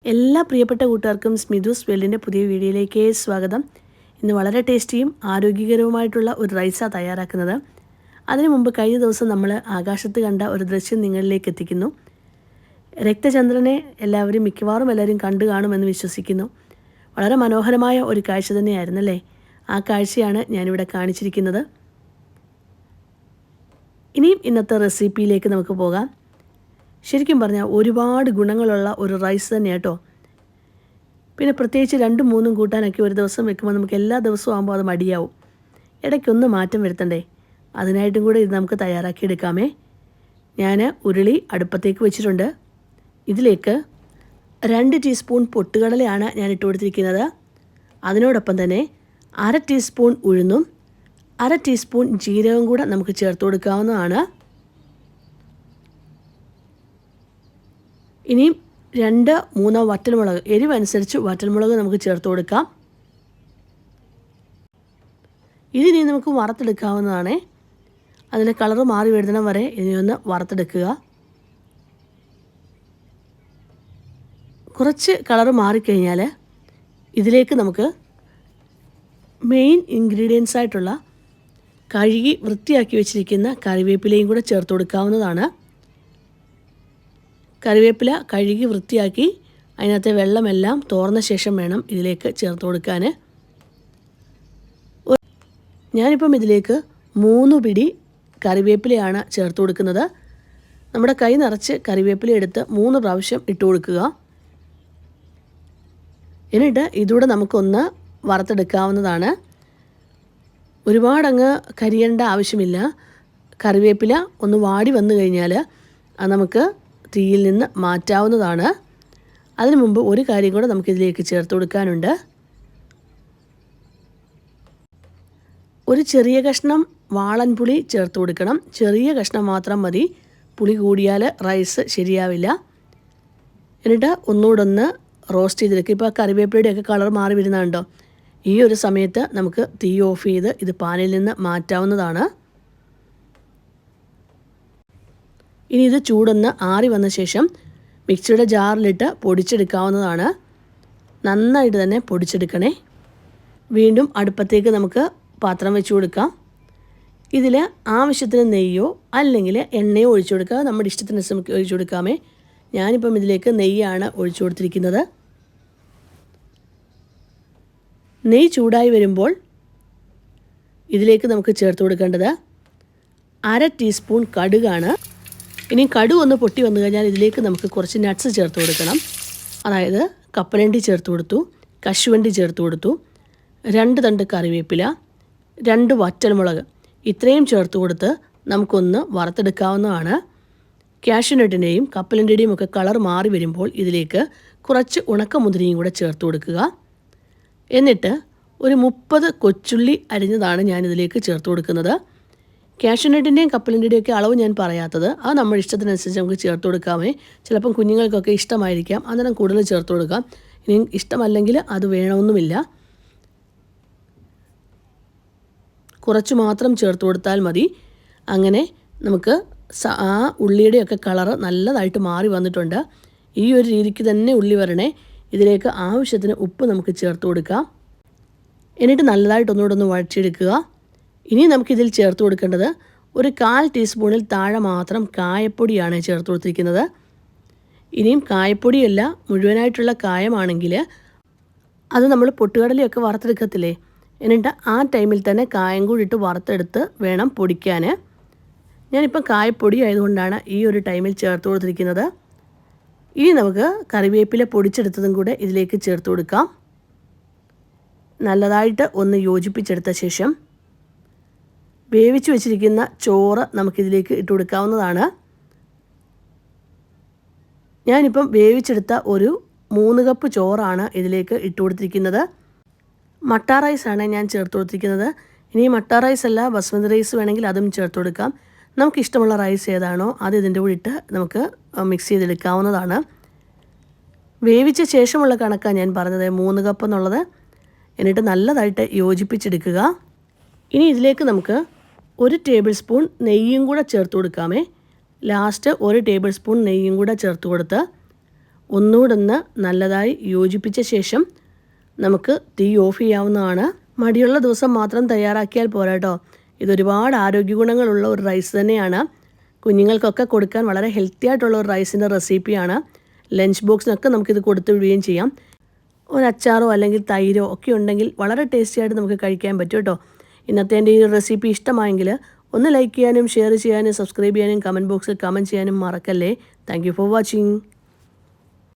എല്ലാ പ്രിയപ്പെട്ട കൂട്ടുകാർക്കും സ്മിതുസ് വേൾഡിൻ്റെ പുതിയ വീഡിയോയിലേക്ക് സ്വാഗതം. ഇന്ന് വളരെ ടേസ്റ്റിയും ആരോഗ്യകരവുമായിട്ടുള്ള ഒരു റൈസാണ് തയ്യാറാക്കുന്നത്. അതിനു മുമ്പ് കഴിഞ്ഞ ദിവസം നമ്മൾ ആകാശത്ത് കണ്ട ഒരു ദൃശ്യം നിങ്ങളിലേക്ക് എത്തിക്കുന്നു. രക്തചന്ദ്രനെ മിക്കവാറും എല്ലാവരും കണ്ടു കാണുമെന്ന് വിശ്വസിക്കുന്നു. വളരെ മനോഹരമായ ഒരു കാഴ്ച തന്നെയായിരുന്നല്ലേ? ആ കാഴ്ചയാണ് ഞാനിവിടെ കാണിച്ചിരിക്കുന്നത്. ഇനിയും ഇന്നത്തെ റെസിപ്പിയിലേക്ക് നമുക്ക് പോകാം. ശരിക്കും പറഞ്ഞാൽ ഒരുപാട് ഗുണങ്ങളുള്ള ഒരു റൈസ് തന്നെ കേട്ടോ. പിന്നെ പ്രത്യേകിച്ച് 2-3 കൂട്ടാനൊക്കെ ഒരു ദിവസം വെക്കുമ്പോൾ നമുക്ക് എല്ലാ ദിവസവും ആകുമ്പോൾ അത് മടിയാവും. ഇടയ്ക്കൊന്ന് മാറ്റം വരുത്തണ്ടേ? അതിനായിട്ടും കൂടെ ഇത് നമുക്ക് തയ്യാറാക്കി എടുക്കാമേ. ഞാൻ ഉരുളി അടുപ്പത്തേക്ക് വെച്ചിട്ടുണ്ട്. ഇതിലേക്ക് 2 ടീസ്പൂൺ പൊട്ടുകടലയാണ് ഞാൻ ഇട്ട് കൊടുത്തിരിക്കുന്നത്. അതിനോടൊപ്പം തന്നെ 1/2 ടീസ്പൂൺ ഉഴുന്നും 1/2 ടീസ്പൂൺ ജീരകം കൂടെ നമുക്ക് ചേർത്ത് കൊടുക്കാവുന്നതാണ്. ഇനിയും 2-3 വറ്റൽമുളക്, എരിവനുസരിച്ച് വറ്റൽമുളക് നമുക്ക് ചേർത്ത് കൊടുക്കാം. ഇതിനി നമുക്ക് വറുത്തെടുക്കാവുന്നതാണ്. അതിൻ്റെ കളറ് മാറി വരുന്നിടം വരെ ഇതിനൊന്ന് വറുത്തെടുക്കുക. കുറച്ച് കളറ് മാറിക്കഴിഞ്ഞാൽ ഇതിലേക്ക് നമുക്ക് മെയിൻ ഇൻഗ്രീഡിയൻസ് ആയിട്ടുള്ള കഴുകി വൃത്തിയാക്കി വെച്ചിരിക്കുന്ന കറിവേപ്പിലയും കൂടെ ചേർത്ത് കൊടുക്കാവുന്നതാണ്. കറിവേപ്പില കഴുകി വൃത്തിയാക്കി അതിനകത്തെ വെള്ളമെല്ലാം തോർന്ന ശേഷം വേണം ഇതിലേക്ക് ചേർത്ത് കൊടുക്കാൻ. ഞാനിപ്പം ഇതിലേക്ക് 3 പിടി കറിവേപ്പിലയാണ് ചേർത്ത് കൊടുക്കുന്നത്. നമ്മുടെ കൈ നിറച്ച് കറിവേപ്പില എടുത്ത് 3 പ്രാവശ്യം ഇട്ട് കൊടുക്കുക. എന്നിട്ട് ഇതൂടെ നമുക്കൊന്ന് വറുത്തെടുക്കാവുന്നതാണ്. ഒരുപാടങ്ങ് കരിയേണ്ട ആവശ്യമില്ല. കറിവേപ്പില ഒന്ന് വാടി വന്നു കഴിഞ്ഞാൽ അത് നമുക്ക് തീയിൽ നിന്ന് മാറ്റാവുന്നതാണ്. അതിനു മുമ്പ് ഒരു കാര്യം കൂടെ നമുക്കിതിലേക്ക് ചേർത്ത് കൊടുക്കാനുണ്ട്. ഒരു ചെറിയ കഷ്ണം വാളൻ പുളി ചേർത്ത് കൊടുക്കണം. ചെറിയ കഷ്ണം മാത്രം മതി. പുളി കൂടിയാൽ റൈസ് ശരിയാവില്ല. എന്നിട്ട് ഒന്നുകൂടെ ഒന്ന് റോസ്റ്റ് ചെയ്തെടുക്കുക. ഇപ്പോൾ കറിവേപ്പിലയുടെയൊക്കെ കളർ മാറി വരുന്നുണ്ടോ? ഈ ഒരു സമയത്ത് നമുക്ക് തീ ഓഫ് ചെയ്ത് ഇത് പാനിൽ നിന്ന് മാറ്റാവുന്നതാണ്. ഇനി ഇത് ചൂടൊന്ന് ആറി വന്ന ശേഷം മിക്സിയുടെ ജാറിലിട്ട് പൊടിച്ചെടുക്കാവുന്നതാണ്. നന്നായിട്ട് തന്നെ പൊടിച്ചെടുക്കണേ. വീണ്ടും അടുപ്പത്തേക്ക് നമുക്ക് പാത്രം വെച്ച് കൊടുക്കാം. ഇതിൽ ആവശ്യത്തിന് നെയ്യോ അല്ലെങ്കിൽ എണ്ണയോ ഒഴിച്ചു കൊടുക്കുക. നമ്മുടെ ഇഷ്ടത്തിനനുസരിച്ച് നമുക്ക് ഒഴിച്ചു കൊടുക്കാമേ. ഞാനിപ്പം ഇതിലേക്ക് നെയ്യാണ് ഒഴിച്ചു കൊടുത്തിരിക്കുന്നത്. നെയ്യ് ചൂടായി വരുമ്പോൾ ഇതിലേക്ക് നമുക്ക് ചേർത്ത് കൊടുക്കേണ്ടത് 1/2 ടീസ്പൂൺ കടുകാണ്. ഇനി കടുക് ഒന്ന് പൊട്ടി വന്നു കഴിഞ്ഞാൽ ഇതിലേക്ക് നമുക്ക് കുറച്ച് നട്ട്സ് ചേർത്ത് കൊടുക്കണം. അതായത് കപ്പലണ്ടി ചേർത്ത് കൊടുത്തു, കശുവണ്ടി ചേർത്ത് കൊടുത്തു, 2 തണ്ട് കറിവേപ്പില, 2 വറ്റൽമുളക്, ഇത്രയും ചേർത്ത് കൊടുത്ത് നമുക്കൊന്ന് വറുത്തെടുക്കാവുന്നതാണ്. കാഷ്യൂനട്ടിൻ്റെയും കപ്പലണ്ടിയുടെയും ഒക്കെ കളർ മാറി വരുമ്പോൾ ഇതിലേക്ക് കുറച്ച് ഉണക്കമുന്തിരിയും കൂടെ ചേർത്ത് കൊടുക്കുക. എന്നിട്ട് ഒരു 30 കൊച്ചുള്ളി അരിഞ്ഞതാണ് ഞാനിതിലേക്ക് ചേർത്ത് കൊടുക്കുന്നത്. കാഷ്യൂനട്ടിൻ്റെയും കപ്പലണ്ടിയുടെയും ഒക്കെ അളവ് ഞാൻ പറയാത്തത്, അത് നമ്മുടെ ഇഷ്ടത്തിനനുസരിച്ച് നമുക്ക് ചേർത്ത് കൊടുക്കാമേ. ചിലപ്പം കുഞ്ഞുങ്ങൾക്കൊക്കെ ഇഷ്ടമായിരിക്കാം, അന്നേരം കൂടുതൽ ചേർത്ത് കൊടുക്കാം. ഇനി ഇഷ്ടമല്ലെങ്കിൽ അത് വേണമെന്നുമില്ല. കുറച്ച് മാത്രം ചേർത്ത് കൊടുത്താൽ മതി. അങ്ങനെ നമുക്ക് ആ ഉള്ളിയുടെയൊക്കെ കളറ് നല്ലതായിട്ട് മാറി വന്നിട്ടുണ്ട്. ഈ ഒരു രീതിക്ക് തന്നെ ഉള്ളി വരണേ. ഇതിലേക്ക് ആവശ്യത്തിന് ഉപ്പ് നമുക്ക് ചേർത്ത് കൊടുക്കാം. എന്നിട്ട് നല്ലതായിട്ട് ഒന്നുകൂടെ വഴച്ചെടുക്കുക. ഇനി നമുക്കിതിൽ ചേർത്ത് കൊടുക്കേണ്ടത് ഒരു 1/4 ടീസ്പൂണിൽ താഴെ മാത്രം കായപ്പൊടിയാണ് ചേർത്ത് കൊടുത്തിരിക്കുന്നത്. ഇനിയും കായപ്പൊടിയല്ല, മുഴുവനായിട്ടുള്ള കായമാണെങ്കിൽ അത് നമ്മൾ പൊട്ടുകടലയൊക്കെ വറുത്തെടുക്കത്തില്ലേ, എന്നിട്ട് ആ ടൈമിൽ തന്നെ കായം കൂടി ഇട്ട് വറുത്തെടുത്ത് വേണം പൊടിക്കാൻ. ഞാനിപ്പം കായപ്പൊടി ആയതുകൊണ്ടാണ് ഈ ഒരു ടൈമിൽ ചേർത്ത് കൊടുത്തിരിക്കുന്നത്. ഇനി നമുക്ക് കറിവേപ്പില പൊടിച്ചെടുത്തതും കൂടെ ഇതിലേക്ക് ചേർത്ത് കൊടുക്കാം. നല്ലതായിട്ട് ഒന്ന് യോജിപ്പിച്ചെടുത്ത ശേഷം വേവിച്ച് വെച്ചിരിക്കുന്ന ചോറ് നമുക്കിതിലേക്ക് ഇട്ട് കൊടുക്കാവുന്നതാണ്. ഞാനിപ്പം വേവിച്ചെടുത്ത ഒരു 3 കപ്പ് ചോറാണ് ഇതിലേക്ക് ഇട്ട് കൊടുത്തിരിക്കുന്നത്. മട്ട റൈസാണ് ഞാൻ ചേർത്ത് കൊടുത്തിരിക്കുന്നത്. ഇനി മട്ട റൈസ് അല്ല, ബസ്മതി റൈസ് വേണമെങ്കിൽ അതും ചേർത്ത് കൊടുക്കാം. നമുക്കിഷ്ടമുള്ള റൈസ് ഏതാണോ അത് ഇതിൻ്റെ കൂടെ ഇട്ട് നമുക്ക് മിക്സ് ചെയ്തെടുക്കാവുന്നതാണ്. വേവിച്ച ശേഷമുള്ള കണക്കാണ് ഞാൻ പറഞ്ഞത്, 3 കപ്പ് എന്നുള്ളത്. എന്നിട്ട് നല്ലതായിട്ട് യോജിപ്പിച്ചെടുക്കുക. ഇനി ഇതിലേക്ക് നമുക്ക് 1 ടേബിൾ സ്പൂൺ നെയ്യും കൂടെ ചേർത്ത് കൊടുക്കാമേ. ലാസ്റ്റ് 1 ടേബിൾ സ്പൂൺ നെയ്യും കൂടെ ചേർത്ത് കൊടുത്ത് ഒന്നുകൂടൊന്ന് നല്ലതായി യോജിപ്പിച്ച ശേഷം നമുക്ക് തീ ഓഫ് ചെയ്യാവുന്നതാണ്. മടിയുള്ള ദിവസം മാത്രം തയ്യാറാക്കിയാൽ പോരാ കേട്ടോ. ഇതൊരുപാട് ആരോഗ്യ ഗുണങ്ങളുള്ള ഒരു റൈസ് തന്നെയാണ്. കുഞ്ഞുങ്ങൾക്കൊക്കെ കൊടുക്കാൻ വളരെ ഹെൽത്തി ആയിട്ടുള്ള ഒരു റൈസിൻ്റെ റെസിപ്പിയാണ്. ലഞ്ച് ബോക്സിനൊക്കെ നമുക്കിത് കൊടുത്തു വിടുകയും ചെയ്യാം. ഒരു അച്ചാറോ അല്ലെങ്കിൽ തൈരോ ഒക്കെ ഉണ്ടെങ്കിൽ വളരെ ടേസ്റ്റി ആയിട്ട് നമുക്ക് കഴിക്കാൻ പറ്റും കേട്ടോ. ഇന്നത്തെ എൻ്റെ ഈ റെസിപ്പി ഇഷ്ടമായെങ്കിൽ ഒന്ന് ലൈക്ക് ചെയ്യാനും ഷെയർ ചെയ്യാനും സബ്സ്ക്രൈബ് ചെയ്യാനും കമൻറ്റ് ബോക്സിൽ കമൻറ്റ് ചെയ്യാനും മറക്കല്ലേ. Thank you for watching.